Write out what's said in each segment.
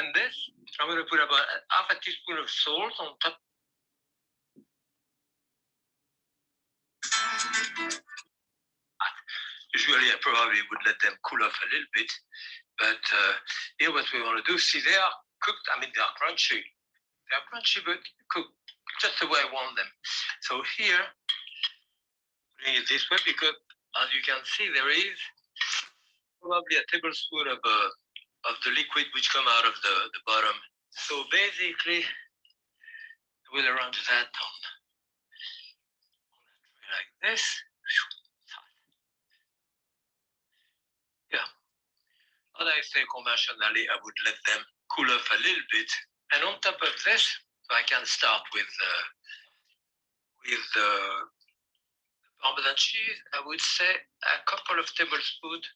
And this, I'm going to put about half a teaspoon of salt on top. Usually, I probably would let them cool off a little bit. But here, what we want to do, see, they are cooked. I mean, they are crunchy. They are crunchy, but cooked just the way I want them. So here, doing it this way, because as you can see, there is probably a tablespoon of the liquid which come out of the bottom. So basically, we'll arrange that on like this. Yeah. As I say, conventionally, I would let them cool off a little bit. And on top of this, so I can start with the Parmesan cheese. I would say a couple of tablespoons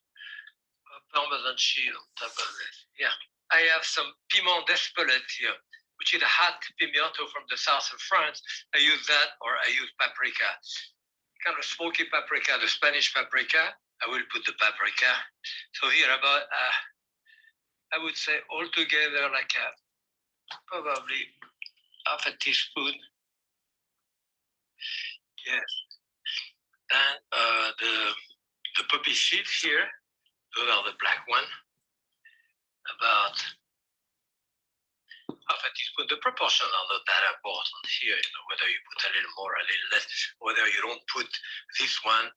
of Parmesan cheese on top of this. Yeah. I have some piment d'Espelette here, which is a hot pimiento from the south of France. I use that, or I use paprika. Kind of smoky paprika, the Spanish paprika. I will put the paprika. So here about, I would say altogether like probably half a teaspoon. Yes. And the poppy seeds here, those are the black one. About half a teaspoon. The proportion are not that important here, whether you put a little more, a little less, whether you don't put this one,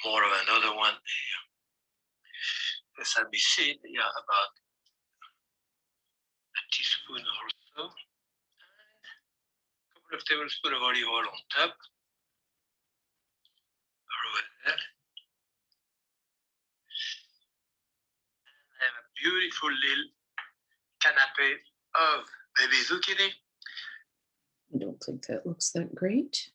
more of another one here. The sesame seed, yeah, about a teaspoon or so. And a couple of tablespoons of olive oil on top. Over there. And I have a beautiful little canapé of baby zucchini. I don't think that looks that great.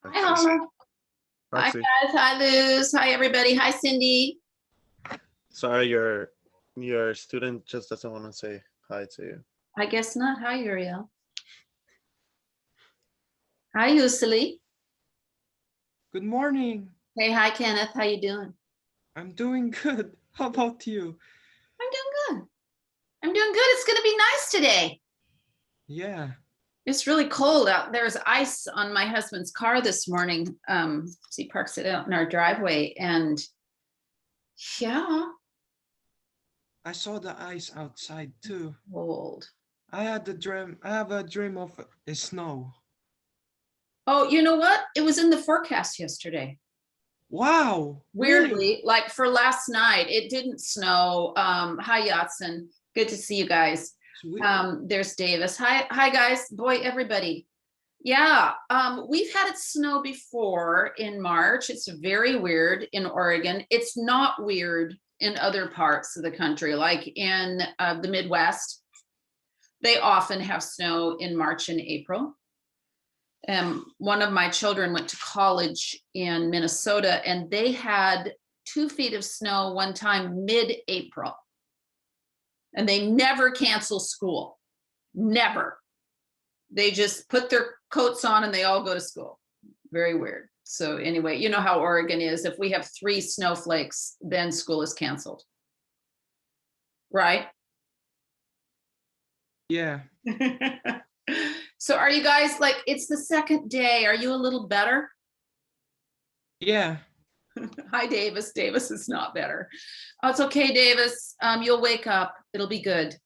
Hi, Holla. Hi, guys. Hi, Luz. Hi, everybody. Hi, Cindy. Sorry, your student just doesn't want to say hi to you. I guess not. Hi, Uriel. Hi, Usali. Good morning. Hey, hi, Kenneth. How you doing? I'm doing good. How about you? I'm doing good. I'm doing good. It's going to be nice today. Yeah. It's really cold out. There's ice on my husband's car this morning. So he parks it out in our driveway, and yeah, I saw the ice outside too. cold. I have a dream of a snow. Oh, you know what? It was in the forecast yesterday. Wow. Weirdly, Really? like for last night, it didn't snow. Hi, Yatsen. Good to see you guys. Sweet. There's Davis. Hi, guys. Boy, everybody. Yeah, we've had it snow before in March. It's very weird in Oregon. It's not weird in other parts of the country, like in the Midwest. They often have snow in March and April. One of my children went to college in Minnesota, and they had 2 feet of snow one time mid-April. And they never cancel school, never. They just put their coats on and they all go to school. Very weird. So anyway, you know how Oregon is. If we have 3 snowflakes, then school is canceled. Right? Yeah. So are you guys like, it's the second day. Are you a little better? Yeah. Hi, Davis. Davis is not better. Oh, it's okay, Davis. You'll wake up. It'll be good.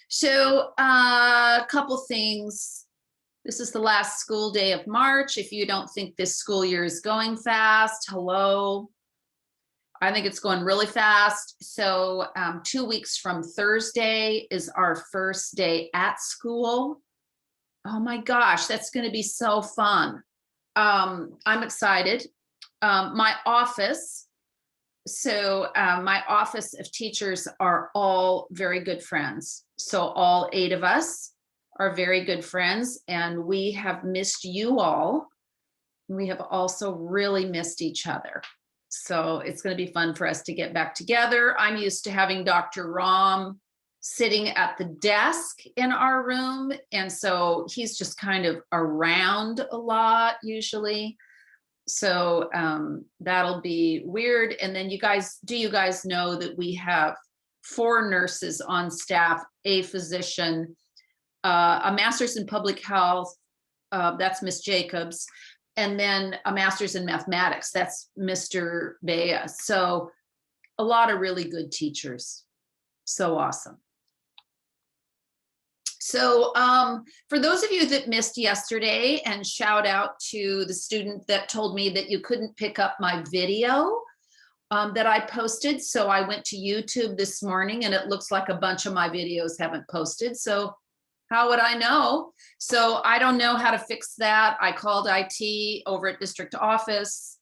So a couple things. This is the last school day of March. If you don't think this school year is going fast, hello. I think it's going really fast. So 2 weeks from Thursday is our first day at school. Oh my gosh, that's going to be so fun. I'm excited. My office of teachers are all very good friends. So all 8 of us are very good friends, and we have missed you all. We have also really missed each other. So it's going to be fun for us to get back together. I'm used to having Dr. Ram sitting at the desk in our room. And so he's just kind of around a lot usually. So that'll be weird. And then you guys know that we have 4 nurses on staff, a physician, a master's in public health, that's Miss Jacobs, and then a master's in mathematics, that's Mr. Bea. So a lot of really good teachers. So awesome. So for those of you that missed yesterday, and shout out to the student that told me that you couldn't pick up my video that I posted. So I went to YouTube this morning, and it looks like a bunch of my videos haven't posted. So how would I know? So I don't know how to fix that. I called IT over at district office.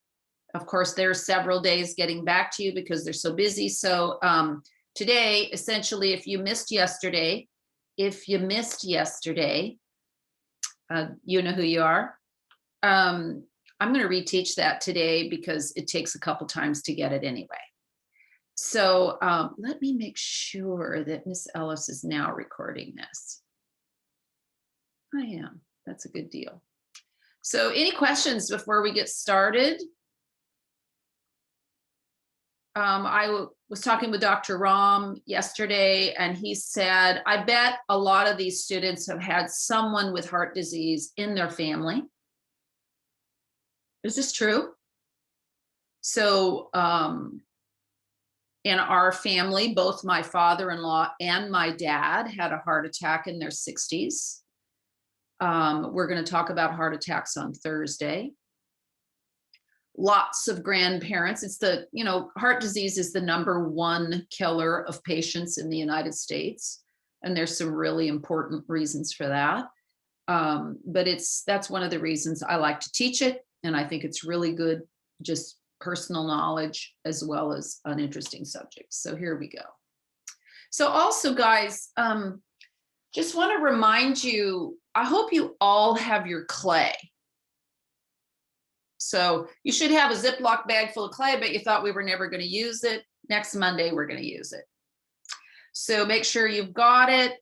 Of course, there's several days getting back to you because they're so busy. So today, essentially, if you missed yesterday, you know who you are. I'm going to reteach that today because it takes a couple times to get it anyway. So let me make sure that Miss Ellis is now recording this. I am. That's a good deal. So any questions before we get started? I was talking with Dr. Ram yesterday, and he said, I bet a lot of these students have had someone with heart disease in their family. Is this true? So in our family, both my father-in-law and my dad had a heart attack in their 60s. We're going to talk about heart attacks on Thursday. Lots of grandparents. It's the, heart disease is the #1 killer of patients in the United States. And there's some really important reasons for that. But that's one of the reasons I like to teach it. And I think it's really good, just personal knowledge as well as an interesting subject. So here we go. So also, guys, just want to remind you, I hope you all have your clay. So you should have a Ziploc bag full of clay, but you thought we were never going to use it. Next Monday, we're going to use it. So make sure you've got it.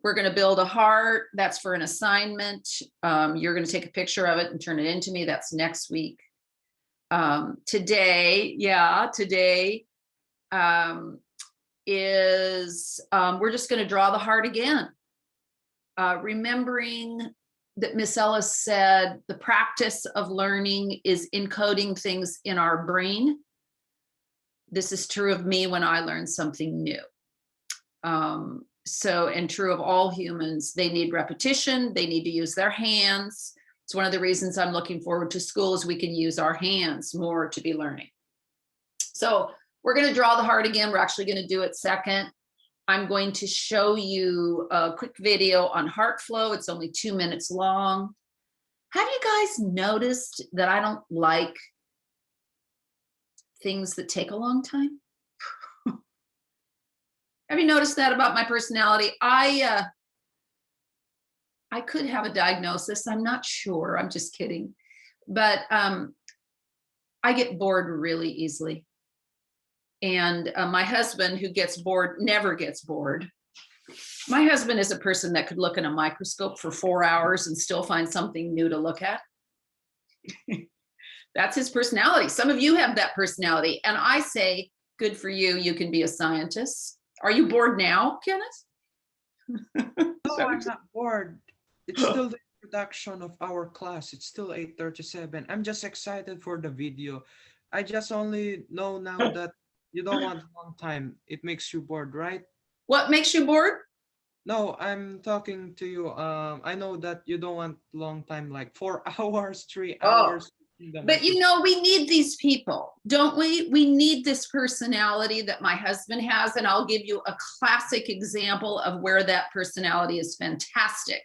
We're going to build a heart. That's for an assignment. You're going to take a picture of it and turn it into me. That's next week. Today is we're just going to draw the heart again. Remembering that Miss Ellis said the practice of learning is encoding things in our brain. This is true of me when I learn something new. And true of all humans, they need repetition, they need to use their hands. It's one of the reasons I'm looking forward to school is we can use our hands more to be learning. So we're going to draw the heart again. We're actually going to do it second. I'm going to show you a quick video on heart flow. It's only 2 minutes long. Have you guys noticed that I don't like things that take a long time? Have you noticed that about my personality? I could have a diagnosis. I'm not sure. I'm just kidding. But I get bored really easily. And my husband, who gets bored, never gets bored. My husband is a person that could look in a microscope for 4 hours and still find something new to look at. That's his personality. Some of you have that personality. And I say, good for you. You can be a scientist. Are you bored now, Kenneth? No, I'm not bored. It's still the introduction of our class. It's still 8:37. I'm just excited for the video. I just only know now that you don't want a long time. It makes you bored, right? What makes you bored? No, I'm talking to you. I know that you don't want long time, like 4 hours, 3 hours. But you know, we need these people, don't we? We need this personality that my husband has. And I'll give you a classic example of where that personality is fantastic.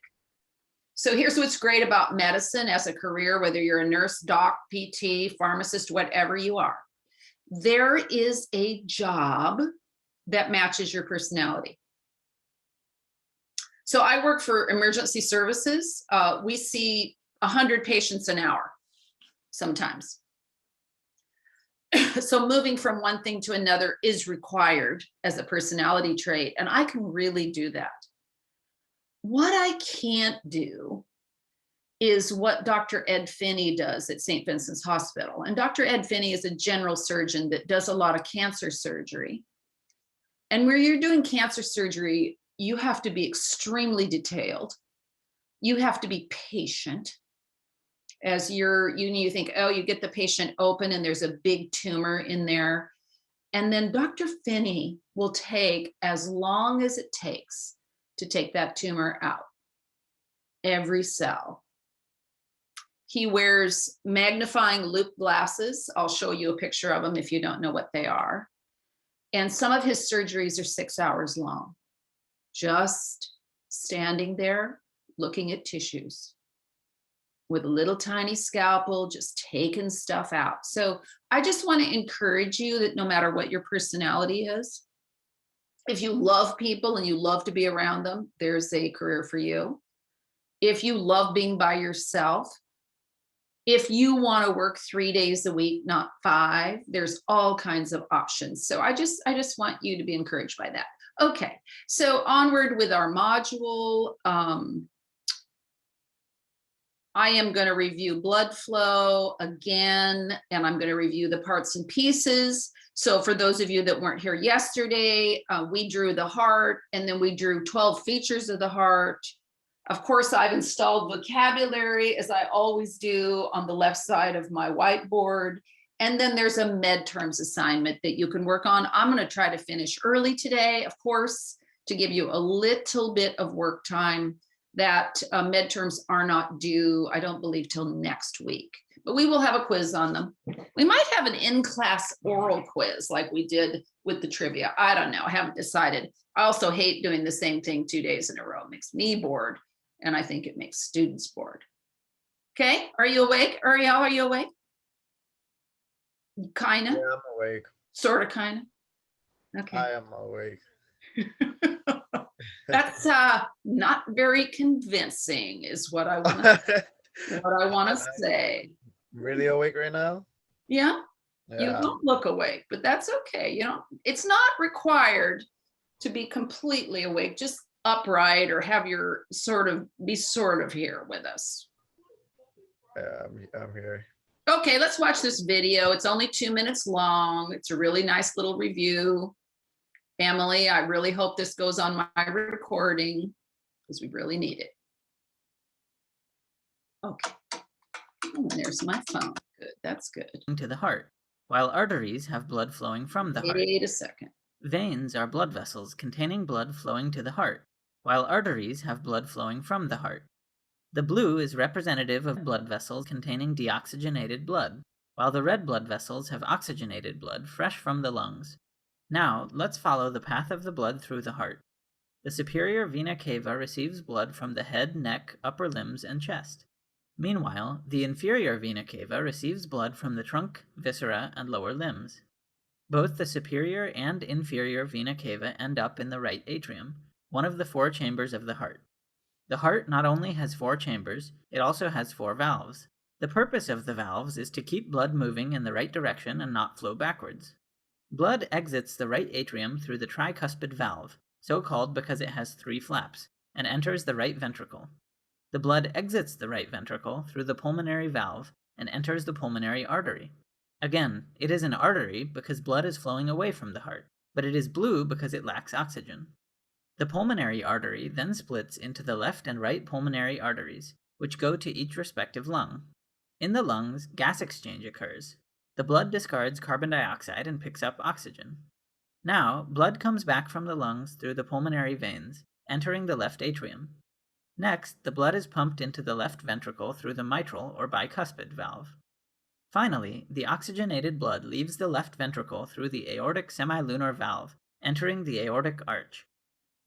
So here's what's great about medicine as a career, whether you're a nurse, doc, PT, pharmacist, whatever you are. There is a job that matches your personality. So I work for emergency services. We see 100 patients an hour sometimes. So moving from one thing to another is required as a personality trait, and I can really do that. What I can't do is what Dr. Ed Finney does at St. Vincent's Hospital. And Dr. Ed Finney is a general surgeon that does a lot of cancer surgery. And where you're doing cancer surgery, you have to be extremely detailed. You have to be patient. As you think, oh, you get the patient open and there's a big tumor in there. And then Dr. Finney will take as long as it takes to take that tumor out. Every cell. He wears magnifying loupe glasses. I'll show you a picture of them if you don't know what they are. And some of his surgeries are 6 hours long. Just standing there, looking at tissues with a little tiny scalpel, just taking stuff out. So I just want to encourage you that no matter what your personality is, if you love people and you love to be around them, there's a career for you. If you love being by yourself, if you want to work 3 days a week, not 5, there's all kinds of options. So I just want you to be encouraged by that. Okay, so onward with our module. I am going to review blood flow again, and I'm going to review the parts and pieces. So for those of you that weren't here yesterday, we drew the heart, and then we drew 12 features of the heart. Of course, I've installed vocabulary, as I always do, on the left side of my whiteboard. And then there's a med terms assignment that you can work on. I'm going to try to finish early today, of course, to give you a little bit of work time. That midterms are not due, I don't believe, till next week, but we will have a quiz on them. We might have an in-class oral quiz like we did with the trivia. I don't know, I haven't decided. I also hate doing the same thing 2 days in a row. It makes me bored, and I think it makes students bored. Okay, are you awake? Ariel, are you awake? Kinda? Yeah, I'm awake. Sorta, kinda? Okay. I am awake. That's not very convincing, is what I want to say. Really awake right now? Yeah, you don't look awake, but that's okay. You know, it's not required to be completely awake. Just upright or have your be sort of here with us. Yeah, I'm here. Okay, let's watch this video. It's only 2 minutes long. It's a really nice little review. Emily, I really hope this goes on my recording because we really need it. Okay. Oh, and there's my phone. Good, that's good. To the heart, while arteries have blood flowing from the heart. Wait a second. Veins are blood vessels containing blood flowing to the heart, while arteries have blood flowing from the heart. The blue is representative of blood vessels containing deoxygenated blood, while the red blood vessels have oxygenated blood fresh from the lungs. Now, let's follow the path of the blood through the heart. The superior vena cava receives blood from the head, neck, upper limbs, and chest. Meanwhile, the inferior vena cava receives blood from the trunk, viscera, and lower limbs. Both the superior and inferior vena cava end up in the right atrium, one of the 4 chambers of the heart. The heart not only has 4 chambers, it also has 4 valves. The purpose of the valves is to keep blood moving in the right direction and not flow backwards. Blood exits the right atrium through the tricuspid valve, so called because it has 3 flaps, and enters the right ventricle. The blood exits the right ventricle through the pulmonary valve and enters the pulmonary artery. Again, it is an artery because blood is flowing away from the heart, but it is blue because it lacks oxygen. The pulmonary artery then splits into the left and right pulmonary arteries, which go to each respective lung. In the lungs, gas exchange occurs. The blood discards carbon dioxide and picks up oxygen. Now, blood comes back from the lungs through the pulmonary veins, entering the left atrium. Next, the blood is pumped into the left ventricle through the mitral or bicuspid valve. Finally, the oxygenated blood leaves the left ventricle through the aortic semilunar valve, entering the aortic arch.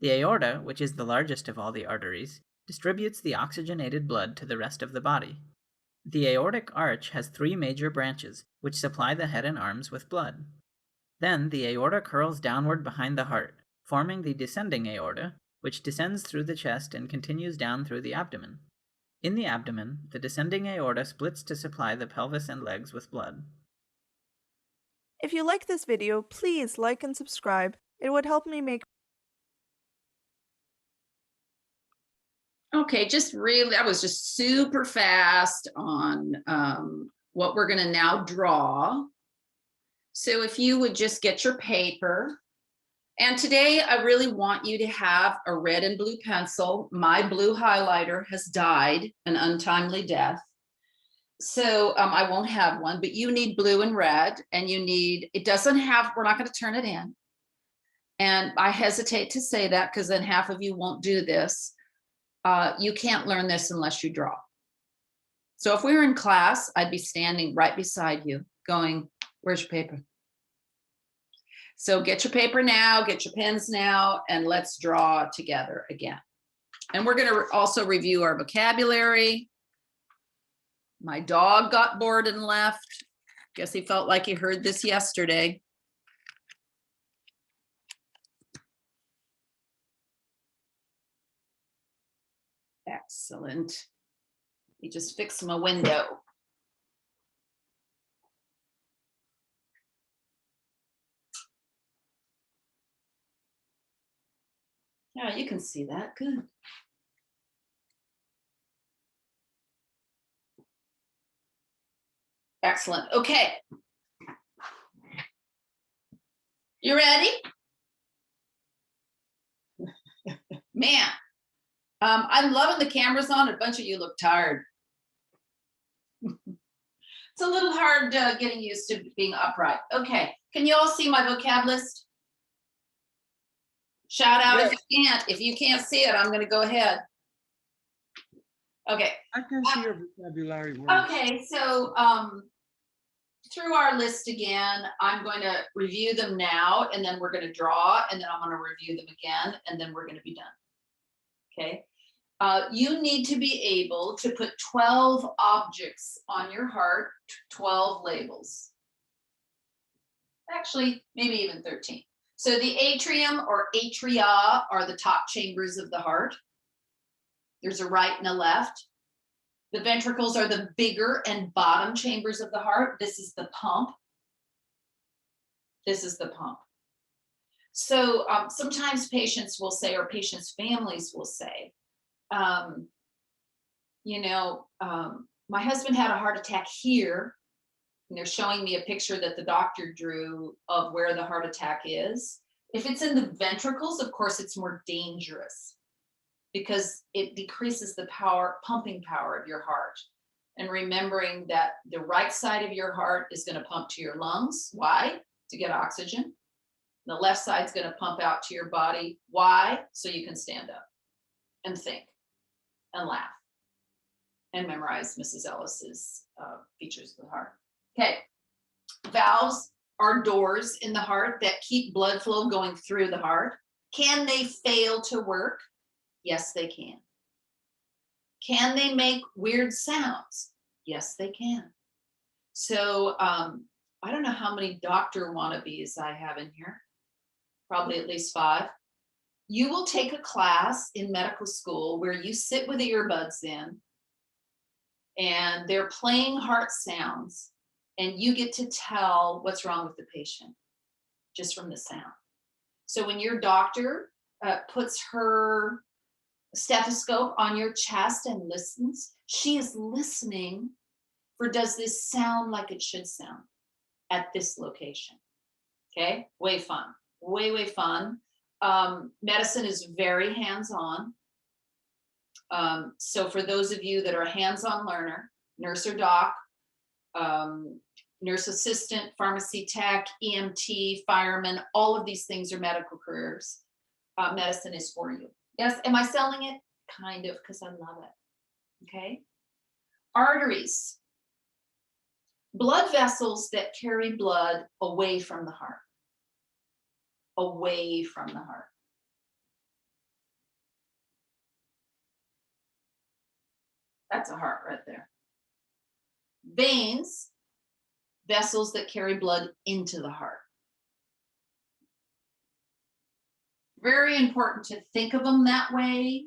The aorta, which is the largest of all the arteries, distributes the oxygenated blood to the rest of the body. The aortic arch has 3 major branches, which supply the head and arms with blood. Then the aorta curls downward behind the heart, forming the descending aorta, which descends through the chest and continues down through the abdomen. In the abdomen, the descending aorta splits to supply the pelvis and legs with blood. If you like this video, please like and subscribe. It would help me make Okay, just really, that was just super fast on what we're gonna now draw. So if you would just get your paper. And today I really want you to have a red and blue pencil. My blue highlighter has died an untimely death. So I won't have one, but you need blue and red, and you need, it doesn't have, we're not gonna turn it in. And I hesitate to say that because then half of you won't do this. You can't learn this unless you draw. So if we were in class, I'd be standing right beside you going, where's your paper? So get your paper now, get your pens now, and let's draw together again. And we're gonna also review our vocabulary. My dog got bored and left. Guess he felt like he heard this yesterday. Excellent. You just fix my window. Yeah, you can see that. Good. Excellent. Okay. You ready? Man, I'm loving the cameras on. A bunch of you look tired. It's a little hard getting used to being upright. Okay, can you all see my vocab list? Shout out if you can't. If you can't see it, I'm going to go ahead. Okay. I can see your vocabulary words. Okay, so through our list again, I'm going to review them now, and then we're going to draw, and then I'm going to review them again, and then we're going to be done. Okay. You need to be able to put 12 objects on your heart, 12 labels. Actually, maybe even 13. So the atrium or atria are the top chambers of the heart. There's a right and a left. The ventricles are the bigger and bottom chambers of the heart. This is the pump. This is the pump. So sometimes patients will say, or patients' families will say, my husband had a heart attack here, And they're showing me a picture that the doctor drew of where the heart attack is. If it's in the ventricles, of course, it's more dangerous because it decreases the pumping power of your heart. And remembering that the right side of your heart is going to pump to your lungs. Why? To get oxygen. The left side's going to pump out to your body. Why? So you can stand up and think and laugh and memorize Mrs. Ellis's features of the heart. Okay, valves are doors in the heart that keep blood flow going through the heart. Can they fail to work? Yes, they can. Can they make weird sounds? Yes, they can. So I don't know how many doctor wannabes I have in here. Probably at least 5. You will take a class in medical school where you sit with earbuds in and they're playing heart sounds and you get to tell what's wrong with the patient just from the sound. So when your doctor puts her stethoscope on your chest and listens, she is listening for, does this sound like it should sound at this location? Okay, way fun, way fun. Medicine is very hands-on. So for those of you that are a hands-on learner, nurse or doc, nurse assistant, pharmacy tech, EMT, fireman, all of these things are medical careers. Medicine is for you. Yes, am I selling it? Kind of, because I love it. Okay. Arteries, blood vessels that carry blood away from the heart. Away from the heart. That's a heart right there. Veins, vessels that carry blood into the heart. Very important to think of them that way.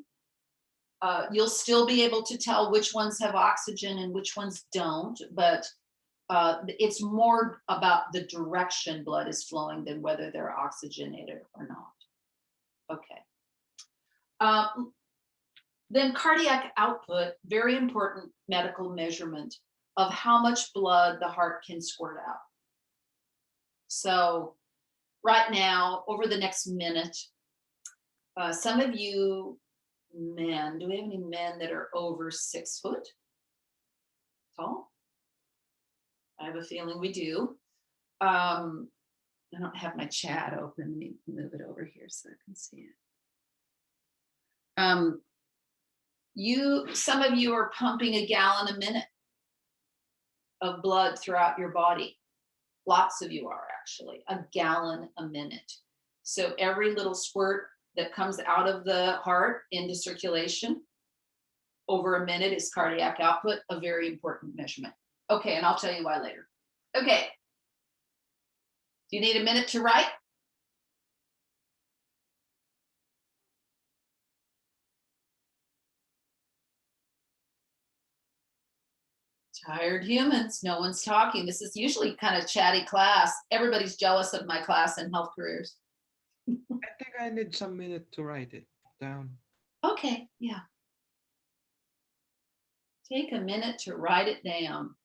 You'll still be able to tell which ones have oxygen and which ones don't, but it's more about the direction blood is flowing than whether they're oxygenated or not. Okay. Then cardiac output, very important medical measurement of how much blood the heart can squirt out. So right now, over the next minute, some of you men, do we have any men that are over 6 foot tall? I have a feeling we do. I don't have my chat open. Let me move it over here so I can see it. Some of you are pumping 1 gallon a minute of blood throughout your body. Lots of you are actually 1 gallon a minute. So every little squirt that comes out of the heart into circulation over a minute is cardiac output, a very important measurement. Okay, and I'll tell you why later. Okay. Do you need a minute to write? Tired humans, no one's talking. This is usually kind of chatty class. Everybody's jealous of my class in health careers. I think I need some minute to write it down. Okay, yeah. Take a minute to write it down.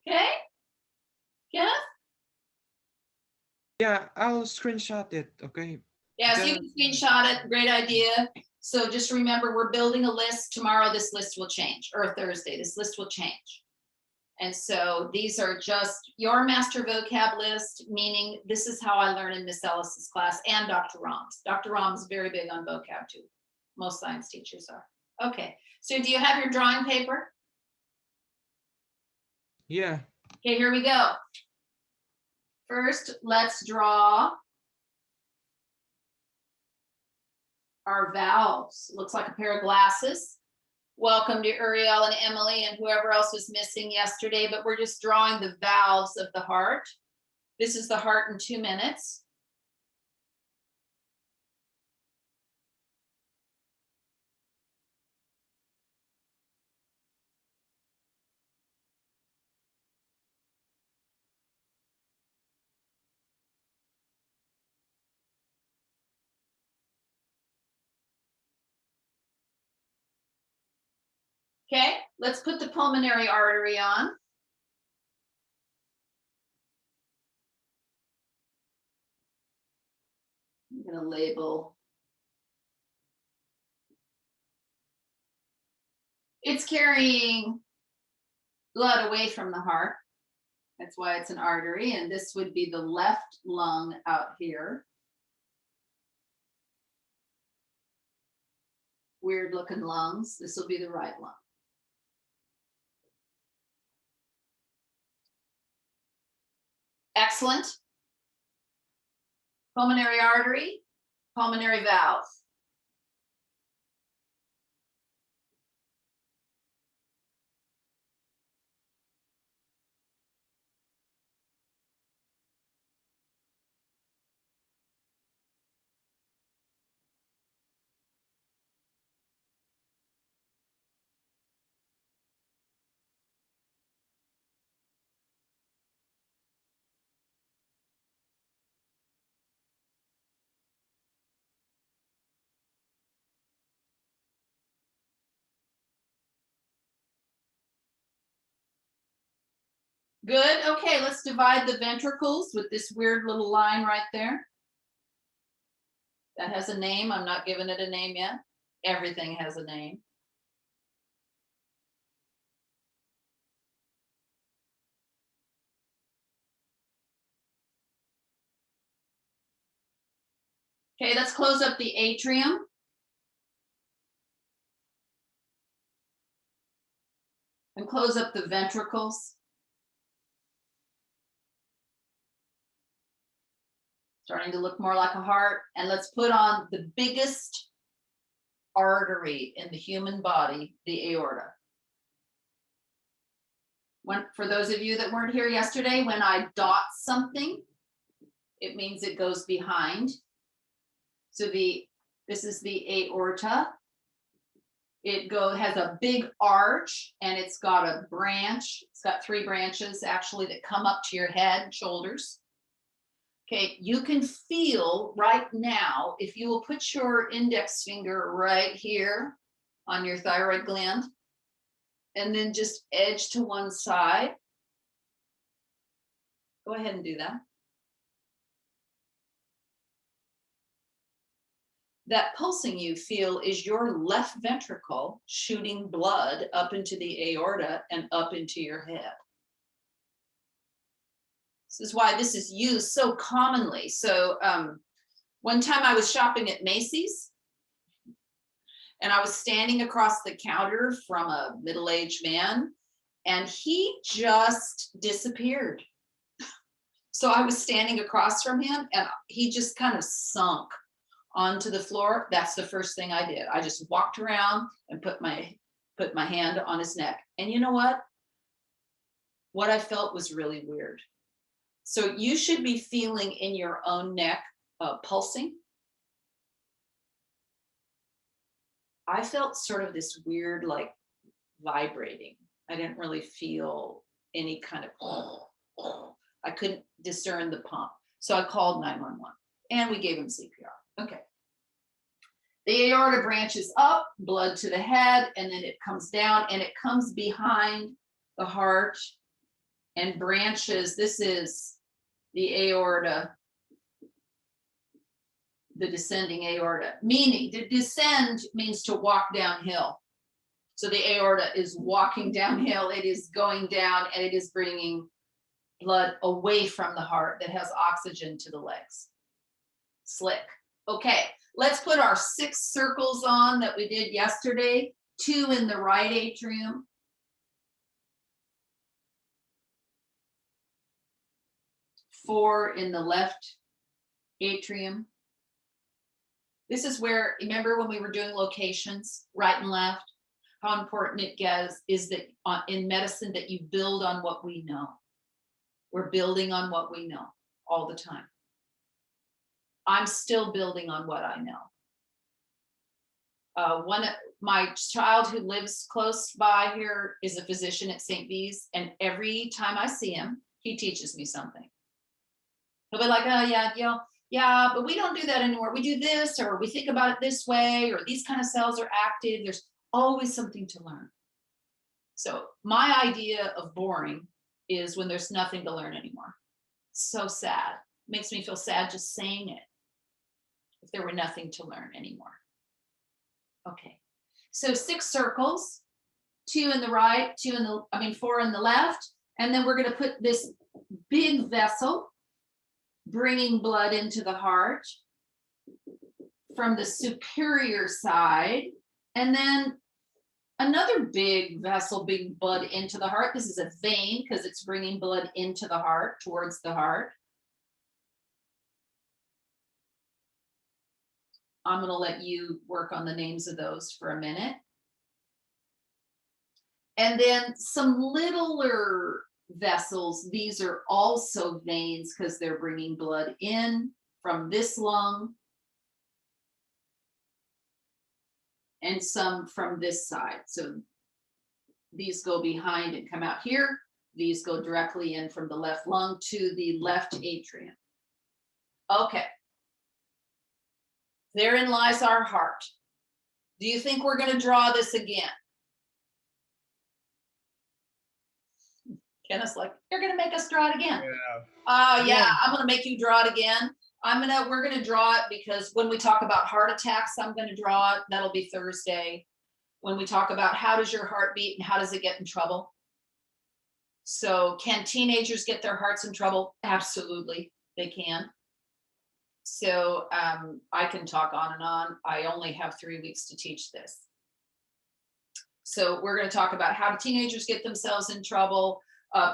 Okay, Kenneth? Yeah, I'll screenshot it, okay? Yes, you can screenshot it. Great idea. So just remember, we're building a list. Tomorrow, this list will change, or Thursday, this list will change. And so these are just your master vocab list, meaning this is how I learn in Miss Ellis's class and Dr. Rom's. Dr. Rom's very big on vocab too. Most science teachers are. Okay, so do you have your drawing paper? Yeah. Okay, here we go. First, let's draw our vowels. Looks like a pair of glasses. Welcome to Uriel and Emily and whoever else was missing yesterday, but we're just drawing the valves of the heart. This is the heart in 2 minutes. Okay, let's put the pulmonary artery on. I'm going to label. It's carrying blood away from the heart. That's why it's an artery. And this would be the left lung out here. Weird looking lungs. This will be the right lung. Excellent. Pulmonary artery, pulmonary valve. Good, okay, let's divide the ventricles with this weird little line right there. That has a name, I'm not giving it a name yet. Everything has a name. Okay, let's close up the atrium. And close up the ventricles. Starting to look more like a heart. And let's put on the biggest artery in the human body, the aorta. For those of you that weren't here yesterday, when I dot something, it means it goes behind. So this is the aorta. It has a big arch and it's got a branch. It's got 3 branches actually that come up to your head, shoulders. Okay, you can feel right now, if you will put your index finger right here on your thyroid gland, and then just edge to one side. Go ahead and do that. That pulsing you feel is your left ventricle shooting blood up into the aorta and up into your head. This is why this is used so commonly. So one time I was shopping at Macy's and I was standing across the counter from a middle-aged man and he just disappeared. So I was standing across from him and he just kind of sunk onto the floor. That's the first thing I did. I just walked around and put my hand on his neck. And you know what? What I felt was really weird. So you should be feeling in your own neck pulsing. I felt sort of this weird, like vibrating. I didn't really feel any kind of, I couldn't discern the pump. So I called 911 and we gave him CPR. Okay. The aorta branches up, blood to the head, and then it comes down and it comes behind the heart and branches. This is the aorta, the descending aorta, meaning to descend means to walk downhill. So the aorta is walking downhill, it is going down, and it is bringing blood away from the heart that has oxygen to the legs. Slick. Okay, let's put our 6 circles on that we did yesterday, 2 in the right atrium. 4 in the left atrium. This is where, remember when we were doing locations, right and left, how important it is that in medicine that you build on what we know. We're building on what we know all the time. I'm still building on what I know. My child who lives close by here is a physician at St. Bees, and every time I see him, he teaches me something. He'll be like, oh yeah, but we don't do that anymore. We do this, or we think about it this way, or these kind of cells are active. There's always something to learn. So my idea of boring is when there's nothing to learn anymore. So sad. Makes me feel sad just saying it. If there were nothing to learn anymore. Okay, so 6 circles, 2 in the right, 4 in the left, and then we're going to put this big vessel bringing blood into the heart from the superior side, and then another big vessel bringing blood into the heart. This is a vein because it's bringing blood into the heart, towards the heart. I'm going to let you work on the names of those for a minute. And then some littler vessels. These are also veins because they're bringing blood in from this lung and some from this side. So these go behind and come out here. These go directly in from the left lung to the left atrium. Okay. Therein lies our heart. Do you think we're going to draw this again? Kenneth's like, you're going to make us draw it again. Yeah, I'm going to make you draw it again. We're going to draw it because when we talk about heart attacks, I'm going to draw it. That'll be Thursday. When we talk about how does your heart beat and how does it get in trouble? So can teenagers get their hearts in trouble? Absolutely, they can. So I can talk on and on. I only have 3 weeks to teach this. So we're going to talk about how do teenagers get themselves in trouble.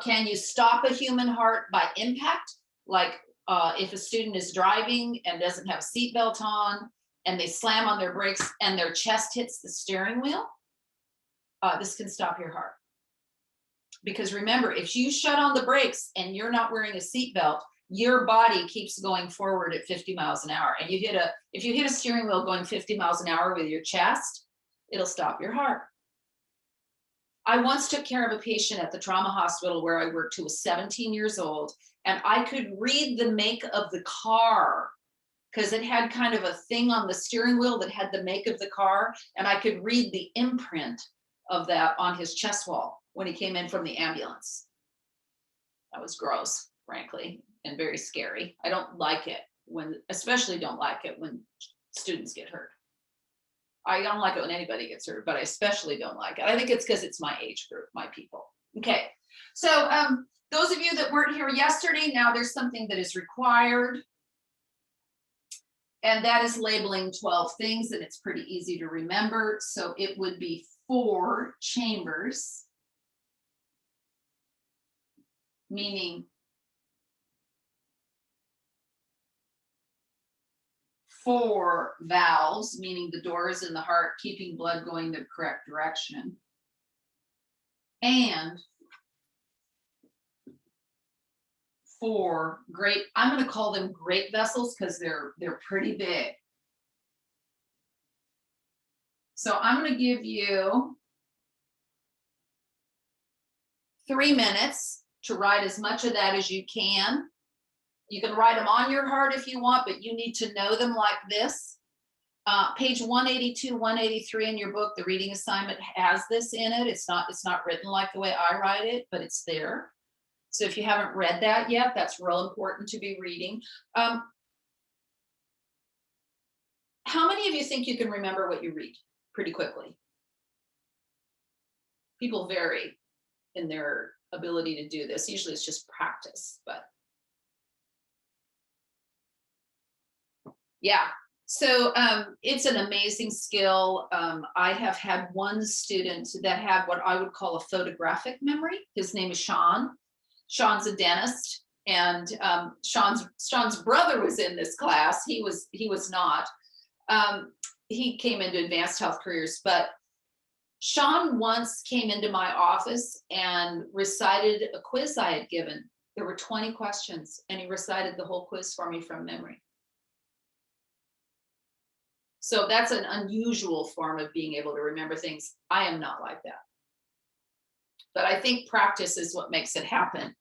Can you stop a human heart by impact? Like if a student is driving and doesn't have a seatbelt on and they slam on their brakes and their chest hits the steering wheel, this can stop your heart. Because remember, if you shut on the brakes and you're not wearing a seatbelt, your body keeps going forward at 50 miles an hour. And if you hit a steering wheel going 50 miles an hour with your chest, it'll stop your heart. I once took care of a patient at the trauma hospital where I worked who was 17 years old, and I could read the make of the car because it had kind of a thing on the steering wheel that had the make of the car, and I could read the imprint of that on his chest wall when he came in from the ambulance. That was gross, frankly, and very scary. I don't like it especially don't like it when students get hurt. I don't like it when anybody gets hurt, but I especially don't like it. I think it's because it's my age group, my people. Okay, so those of you that weren't here yesterday, now there's something that is required. And that is labeling 12 things, and it's pretty easy to remember. So it would be 4 chambers, meaning 4 valves, meaning the doors in the heart, keeping blood going the correct direction. And 4 great, I'm going to call them great vessels because they're pretty big. So I'm going to give you 3 minutes to write as much of that as you can. You can write them on your heart if you want, but you need to know them like this. Page 182, 183 in your book, the reading assignment has this in it. It's not written like the way I write it, but it's there. So if you haven't read that yet, that's real important to be reading. How many of you think you can remember what you read pretty quickly? People vary in their ability to do this. Usually it's just practice, but yeah. So it's an amazing skill. I have had one student that had what I would call a photographic memory. His name is Sean. Sean's a dentist, and Sean's brother was in this class. He was not. He came into advanced health careers, but Sean once came into my office and recited a quiz I had given. There were 20 questions, and he recited the whole quiz for me from memory. So that's an unusual form of being able to remember things. I am not like that. But I think practice is what makes it happen.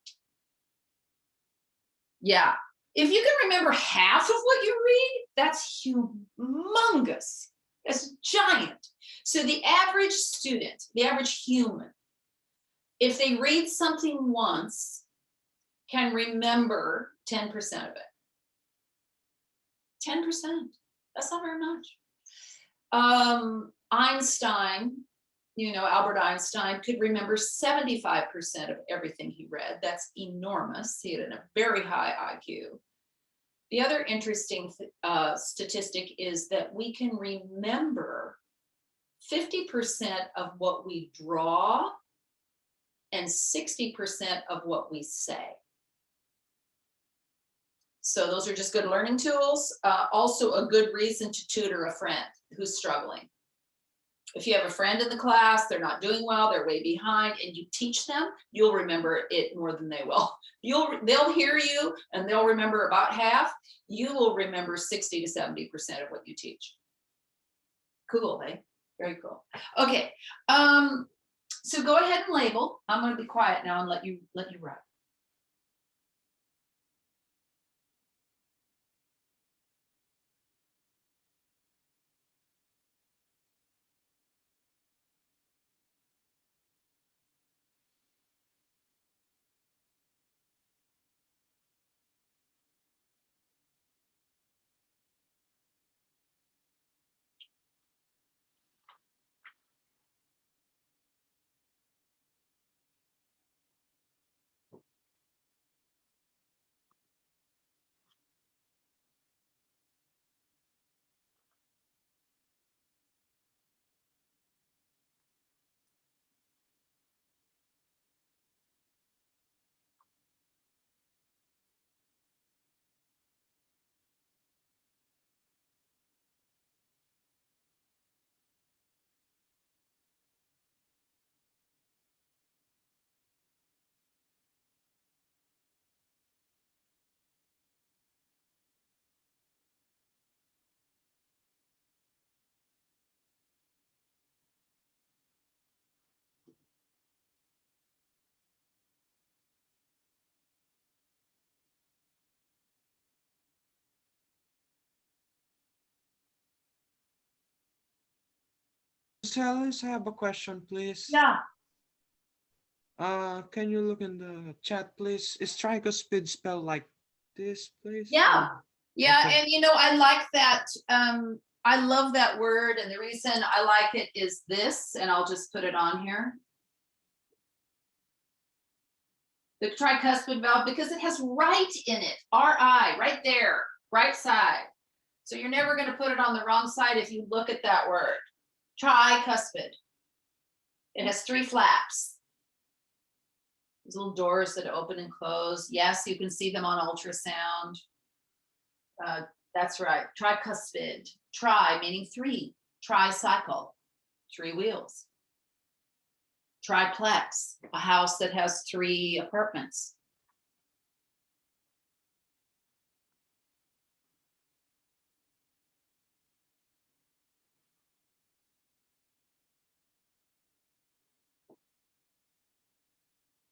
Yeah. If you can remember half of what you read, that's humongous. That's giant. So the average student, the average human, if they read something once, can remember 10% of it. 10%. That's not very much. Einstein, Albert Einstein could remember 75% of everything he read. That's enormous. He had a very high IQ. The other interesting statistic is that we can remember 50% of what we draw and 60% of what we say. So those are just good learning tools. Also a good reason to tutor a friend who's struggling. If you have a friend in the class, they're not doing well, they're way behind, and you teach them, you'll remember it more than they will. They'll hear you and they'll remember about half. You will remember 60 to 70% of what you teach. Cool, eh? Very cool. Okay, so go ahead and label. I'm going to be quiet now and let you write. Alice, I have a question, please. Yeah. Can you look in the chat, please? Is tricuspid spelled like this, please? Yeah. Yeah, Okay. and I like that. I love that word, and the reason I like it is this, and I'll just put it on here. The tricuspid valve, because it has right in it, RI, right there, right side. So you're never going to put it on the wrong side if you look at that word. Tricuspid. It has 3 flaps. These little doors that open and close. Yes, you can see them on ultrasound. That's right. Tricuspid. Tri meaning 3. Tricycle, 3 wheels. Triplex, a house that has 3 apartments.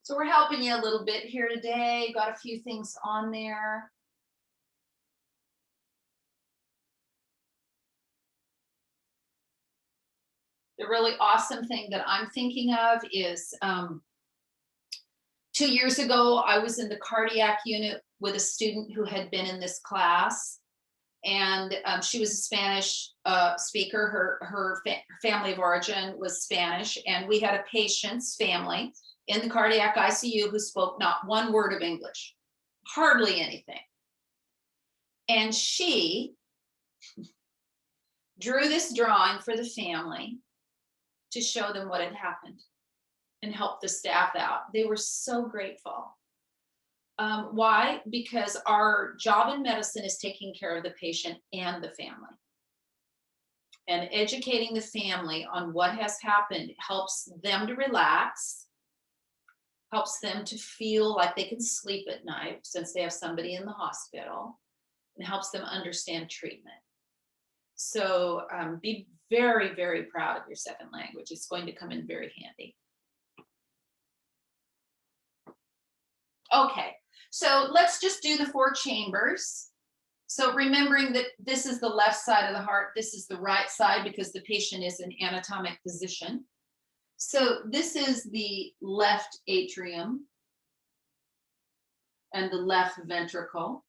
So we're helping you a little bit here today. Got a few things on there. The really awesome thing that I'm thinking of is 2 years ago, I was in the cardiac unit with a student who had been in this class. And she was a Spanish speaker. Her family of origin was Spanish. And we had a patient's family in the cardiac ICU who spoke not one word of English, hardly anything. And she drew this drawing for the family to show them what had happened and help the staff out. They were so grateful. Why? Because our job in medicine is taking care of the patient and the family. And educating the family on what has happened helps them to relax, helps them to feel like they can sleep at night since they have somebody in the hospital, and helps them understand treatment. So be very, very proud of your second language. It's going to come in very handy. Okay, so let's just do the 4 chambers. So remembering that this is the left side of the heart, this is the right side because the patient is in anatomic position. So this is the left atrium and the left ventricle.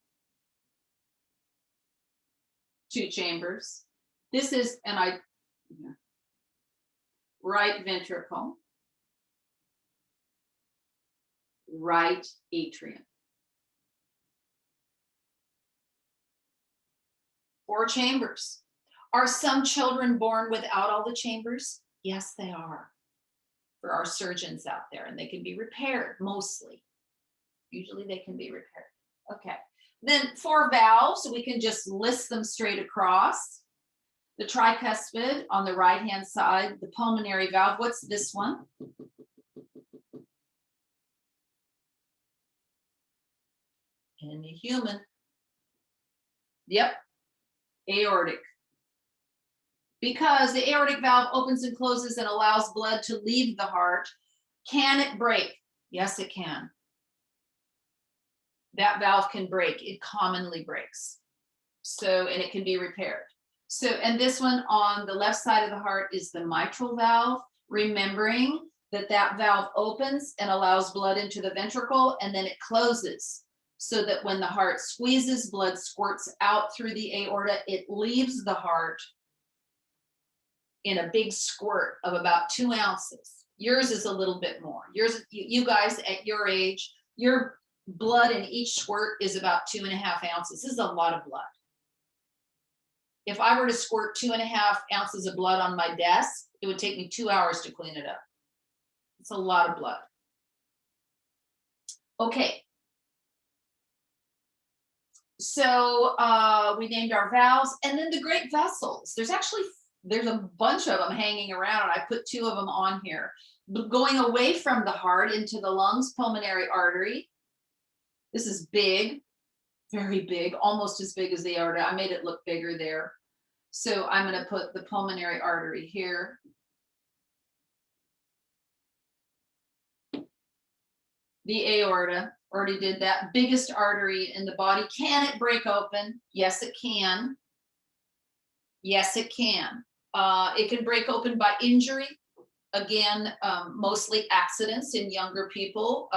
2 chambers. This is, right ventricle, right atrium. 4 chambers. Are some children born without all the chambers? Yes, they are. For our surgeons out there, and they can be repaired mostly. Usually they can be repaired. Okay. Then 4 valves, we can just list them straight across. The tricuspid on the right-hand side, the pulmonary valve. What's this one? In the human. Yep, aortic. Because the aortic valve opens and closes and allows blood to leave the heart. Can it break? Yes, it can. That valve can break. It commonly breaks. So, and it can be repaired. So, and this one on the left side of the heart is the mitral valve, remembering that that valve opens and allows blood into the ventricle, and then it closes so that when the heart squeezes, blood squirts out through the aorta, it leaves the heart in a big squirt of about 2 ounces. Yours is a little bit more. Yours, you guys at your age, your blood in each squirt is about 2.5 ounces. This is a lot of blood. If I were to squirt 2.5 ounces of blood on my desk, it would take me 2 hours to clean it up. It's a lot of blood. Okay. So we named our valves, and then the great vessels. There's a bunch of them hanging around. I put 2 of them on here. Going away from the heart into the lungs, pulmonary artery. This is big, very big, almost as big as the aorta. I made it look bigger there. So I'm going to put the pulmonary artery here. The aorta, already did that. Biggest artery in the body. Can it break open? Yes, it can. Yes, it can. It can break open by injury. Again, mostly accidents in younger people.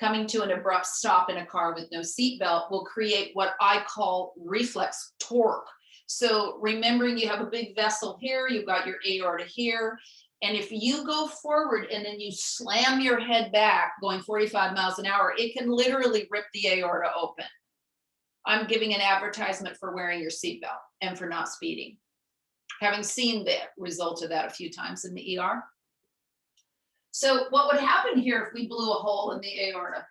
Coming to an abrupt stop in a car with no seatbelt will create what I call reflex torque. So remembering you have a big vessel here, you've got your aorta here. And if you go forward and then you slam your head back going 45 miles an hour, it can literally rip the aorta open. I'm giving an advertisement for wearing your seatbelt and for not speeding. Having seen the result of that a few times in the ER. So what would happen here if we blew a hole in the aorta?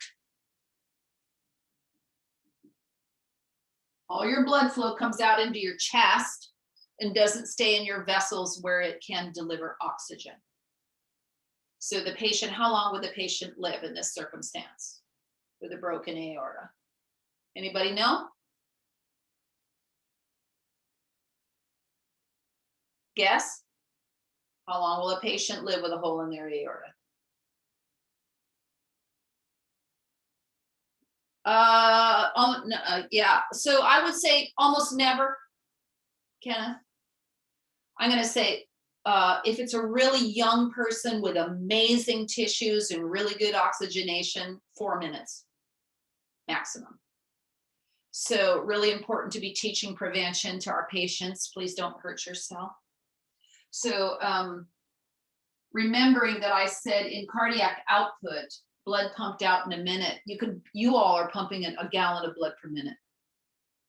All your blood flow comes out into your chest and doesn't stay in your vessels where it can deliver oxygen. So the patient, how long would the patient live in this circumstance with a broken aorta? Anybody know? Guess? How long will a patient live with a hole in their aorta? Yeah, so I would say almost never, Kenneth. I'm going to say if it's a really young person with amazing tissues and really good oxygenation, 4 minutes maximum. So really important to be teaching prevention to our patients. Please don't hurt yourself. So remembering that I said in cardiac output, blood pumped out in a minute, you all are pumping a gallon of blood per minute.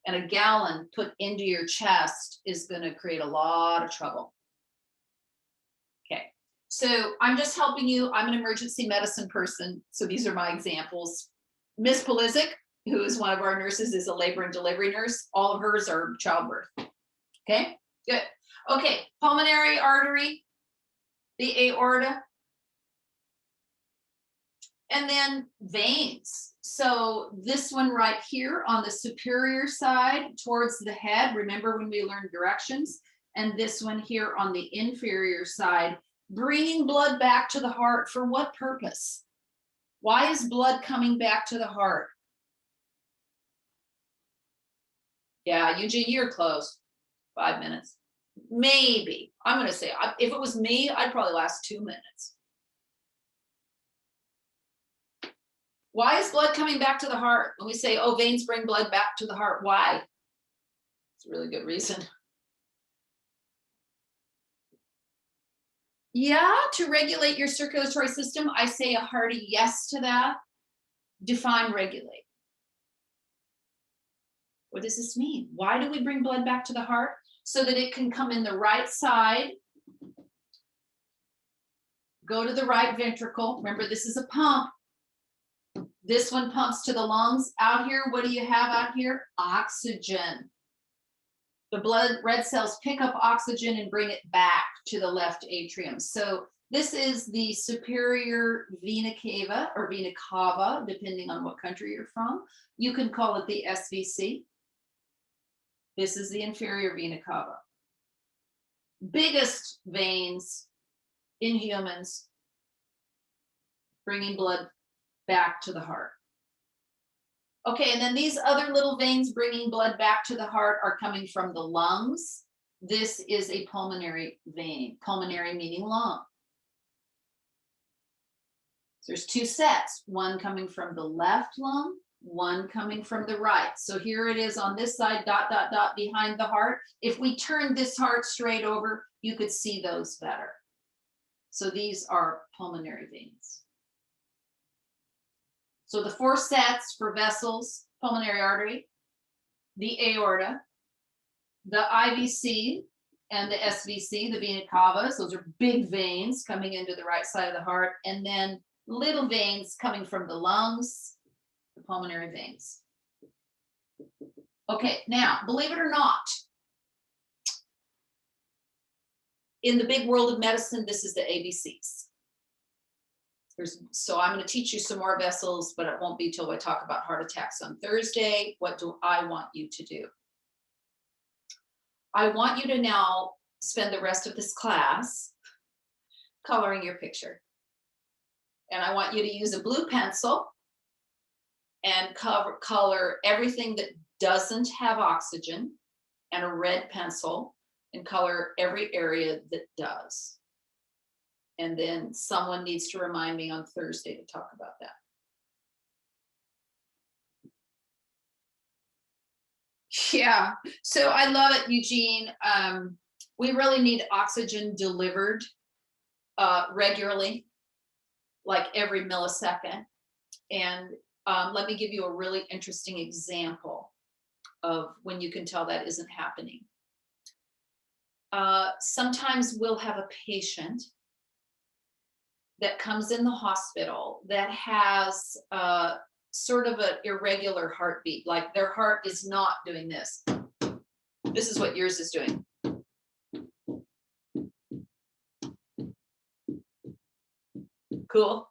And a gallon put into your chest is going to create a lot of trouble. Okay, so I'm just helping you. I'm an emergency medicine person. So these are my examples. Miss Polizic, who is one of our nurses, is a labor and delivery nurse. All of hers are childbirth. Okay, good. Okay, pulmonary artery, the aorta, and then veins. So this one right here on the superior side towards the head, remember when we learned directions, and this one here on the inferior side, bringing blood back to the heart. For what purpose? Why is blood coming back to the heart? Yeah, Eugene, you're close. 5 minutes. Maybe. I'm going to say, if it was me, I'd probably last 2 minutes. Why is blood coming back to the heart? When we say, oh, veins bring blood back to the heart, why? It's a really good reason. Yeah, to regulate your circulatory system. I say a hearty yes to that. Define regulate. What does this mean? Why do we bring blood back to the heart? So that it can come in the right side, go to the right ventricle. Remember, this is a pump. This one pumps to the lungs. Out here, what do you have out here? Oxygen. The blood red cells pick up oxygen and bring it back to the left atrium. So this is the superior vena cava or vena cava, depending on what country you're from. You can call it the SVC. This is the inferior vena cava. Biggest veins in humans, bringing blood back to the heart. Okay, and then these other little veins bringing blood back to the heart are coming from the lungs. This is a pulmonary vein, pulmonary meaning lung. So there's 2 sets, one coming from the left lung, one coming from the right. So here it is on this side, dot, dot, dot, behind the heart. If we turn this heart straight over, you could see those better. So these are pulmonary veins. So the 4 sets for vessels, pulmonary artery, the aorta, the IVC, and the SVC, the vena cavas. Those are big veins coming into the right side of the heart, and then little veins coming from the lungs, the pulmonary veins. Okay, now, believe it or not, in the big world of medicine, this is the ABCs. So I'm going to teach you some more vessels, but it won't be till I talk about heart attacks on Thursday. What do I want you to do? I want you to now spend the rest of this class coloring your picture. And I want you to use a blue pencil and color everything that doesn't have oxygen, and a red pencil and color every area that does. And then someone needs to remind me on Thursday to talk about that. Yeah, so I love it, Eugene. We really need oxygen delivered regularly, like every millisecond. And let me give you a really interesting example of when you can tell that isn't happening. Sometimes we'll have a patient that comes in the hospital that has sort of an irregular heartbeat, like their heart is not doing this. This is what yours is doing. Cool.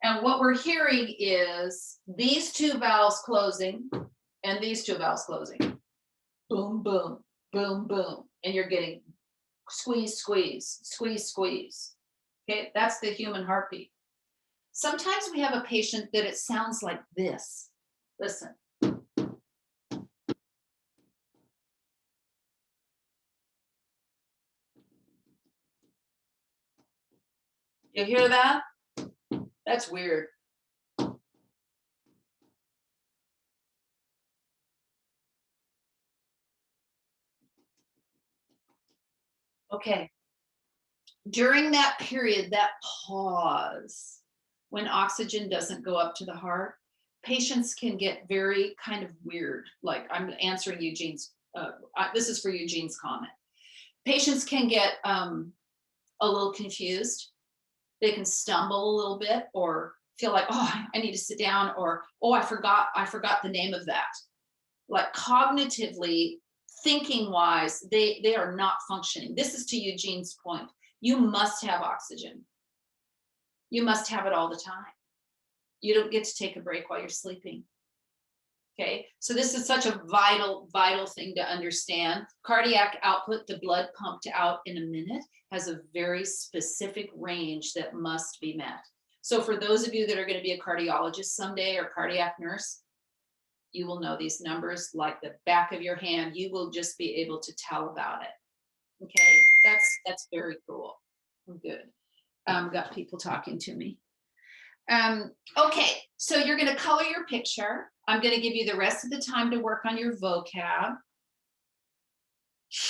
And what we're hearing is these 2 valves closing and these 2 valves closing. Boom, boom, boom, boom. And you're getting squeeze, squeeze, squeeze, squeeze. Okay, that's the human heartbeat. Sometimes we have a patient that it sounds like this. Listen. You hear that? That's weird. Okay. During that period, that pause, when oxygen doesn't go up to the heart, patients can get very kind of weird. Like I'm answering Eugene's, this is for Eugene's comment. Patients can get a little confused. They can stumble a little bit or feel like, oh, I need to sit down, or, oh, I forgot the name of that. Like cognitively, thinking wise, they are not functioning. This is to Eugene's point. You must have oxygen. You must have it all the time. You don't get to take a break while you're sleeping. Okay, so this is such a vital thing to understand. Cardiac output, the blood pumped out in a minute, has a very specific range that must be met. So for those of you that are going to be a cardiologist someday or cardiac nurse, you will know these numbers like the back of your hand. You will just be able to tell about it. Okay, that's very cool. Good. Got people talking to me. Okay, so you're going to color your picture. I'm going to give you the rest of the time to work on your vocab.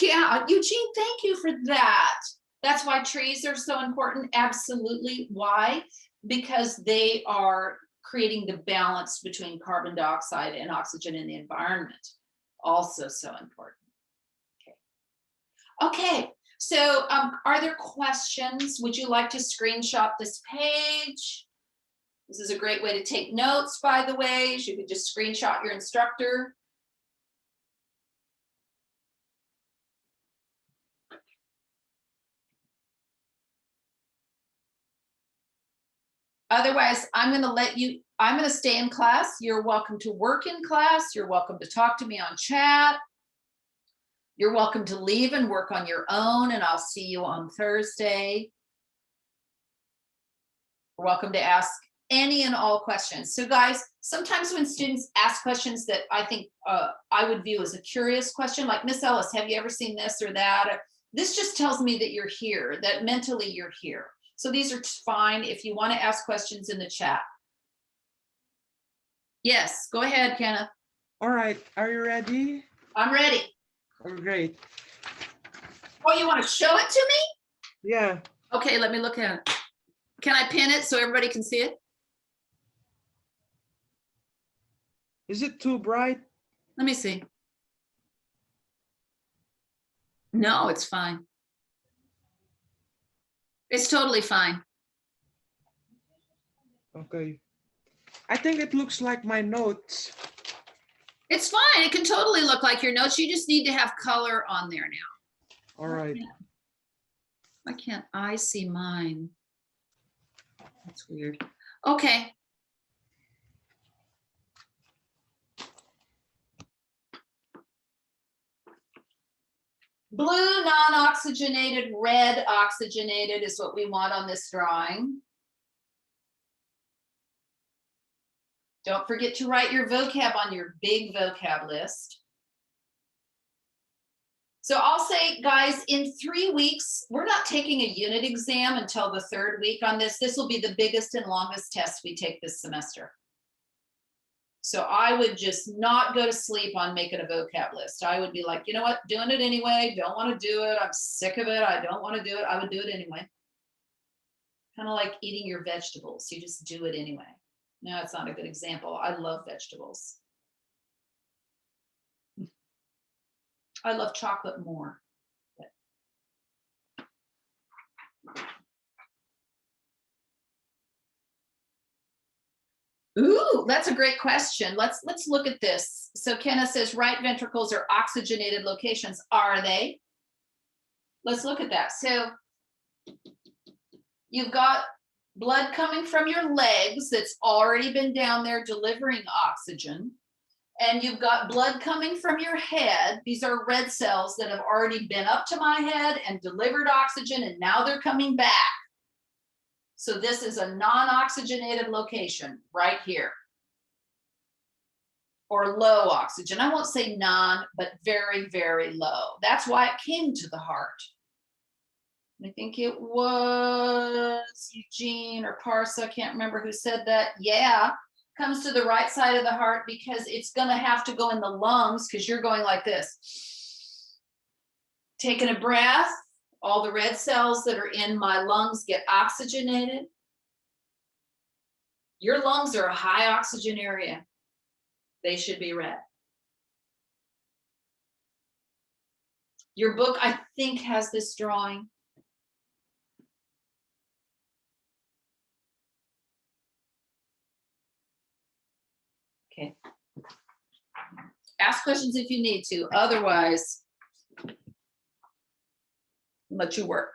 Yeah, Eugene, thank you for that. That's why trees are so important. Absolutely. Why? Because they are creating the balance between carbon dioxide and oxygen in the environment. Also so important. Okay, so are there questions? Would you like to screenshot this page? This is a great way to take notes, by the way. You could just screenshot your instructor. Otherwise, I'm going to stay in class. You're welcome to work in class. You're welcome to talk to me on chat. You're welcome to leave and work on your own, and I'll see you on Thursday. You're welcome to ask any and all questions. So guys, sometimes when students ask questions that I think I would view as a curious question, like, Miss Ellis, have you ever seen this or that? This just tells me that you're here, that mentally you're here. So these are fine if you want to ask questions in the chat. Yes, go ahead, Kenneth. All right, are you ready? I'm ready. Oh, great. Oh, you want to show it to me? Yeah. Okay, let me look at it. Can I pin it so everybody can see it? Is it too bright? Let me see. No, it's fine. It's totally fine. Okay. I think it looks like my notes. It's fine. It can totally look like your notes. You just need to have color on there now. All right. Why can't I see mine? That's weird. Okay. Blue non-oxygenated, red oxygenated is what we want on this drawing. Don't forget to write your vocab on your big vocab list. So I'll say, guys, in 3 weeks, we're not taking a unit exam until the 3rd week on this. This will be the biggest and longest test we take this semester. So I would just not go to sleep on making a vocab list. I would be like, you know what, doing it anyway, don't want to do it. I'm sick of it. I don't want to do it. I would do it anyway. Kind of like eating your vegetables. You just do it anyway. No, it's not a good example. I love vegetables. I love chocolate more. Ooh, that's a great question. Let's look at this. So Kenna says right ventricles are oxygenated locations. Are they? Let's look at that. So you've got blood coming from your legs that's already been down there delivering oxygen. And you've got blood coming from your head. These are red cells that have already been up to my head and delivered oxygen, and now they're coming back. So this is a non-oxygenated location right here. Or low oxygen. I won't say non, but very, very low. That's why it came to the heart. I think it was Eugene or Parsa, I can't remember who said that. Yeah, comes to the right side of the heart because it's gonna have to go in the lungs because you're going like this. Taking a breath, All the red cells that are in my lungs get oxygenated. Your lungs are a high oxygen area. They should be red. Your book, I think, has this drawing. Okay. Ask questions if you need to. Otherwise, let you work.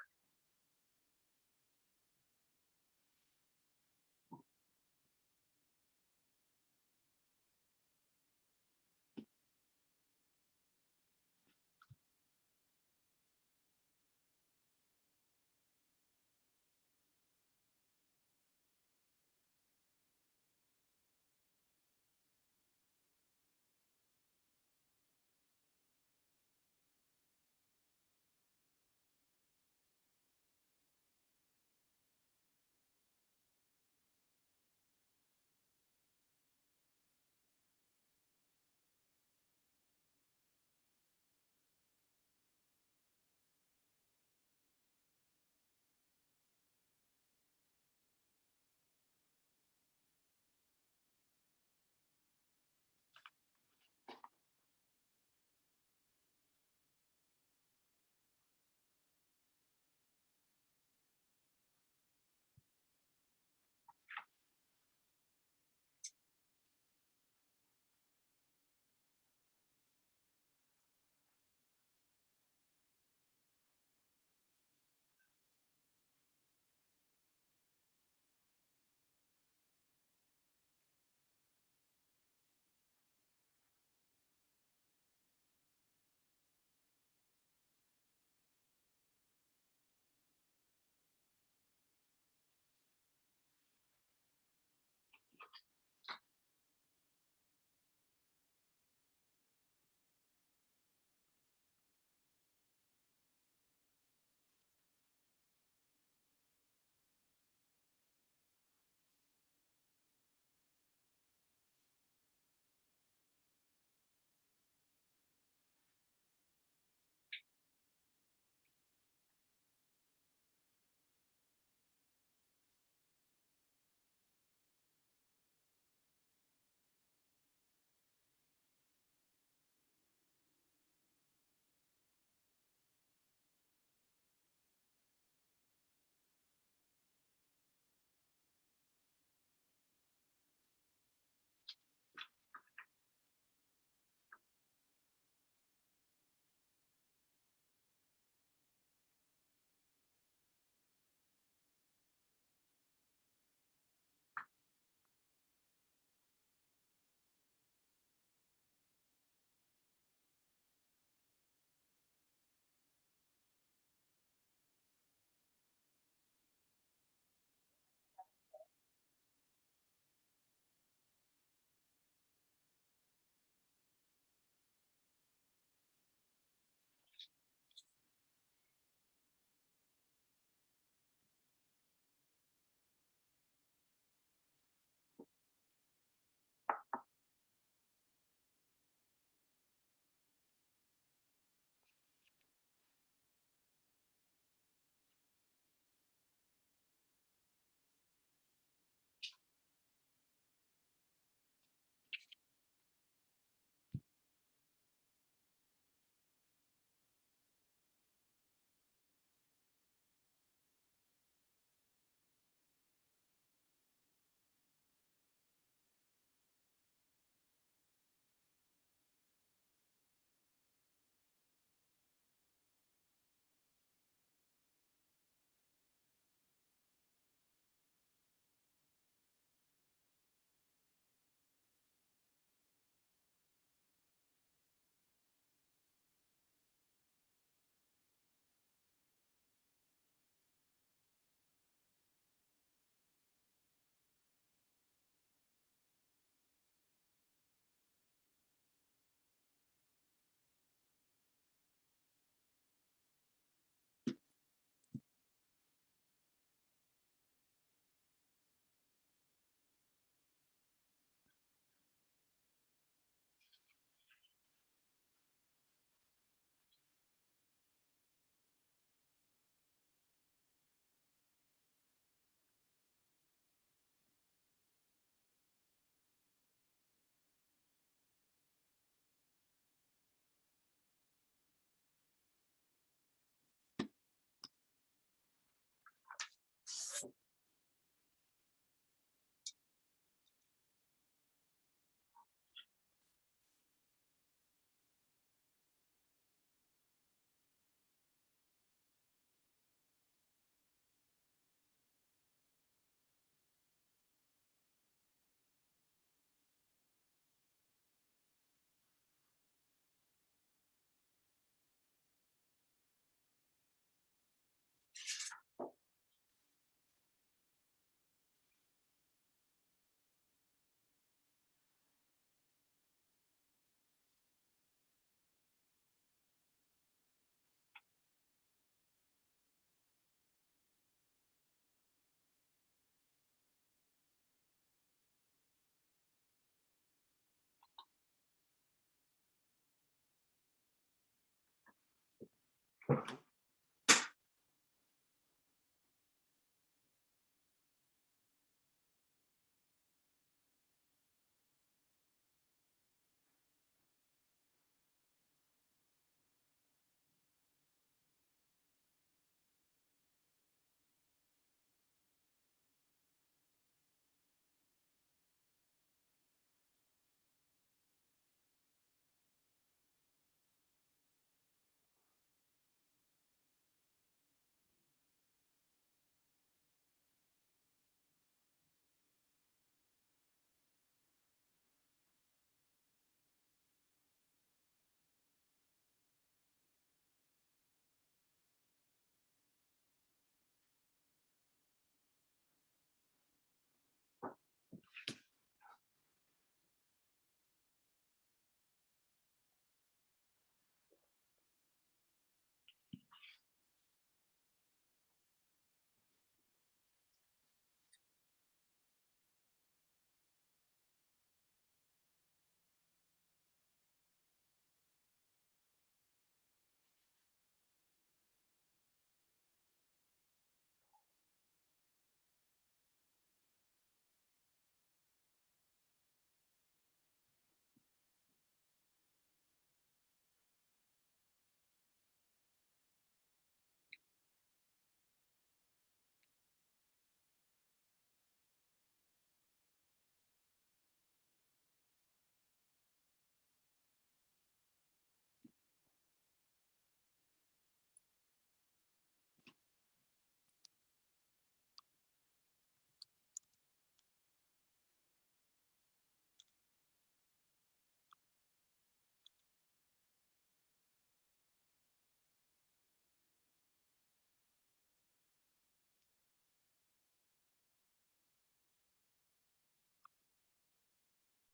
Bye.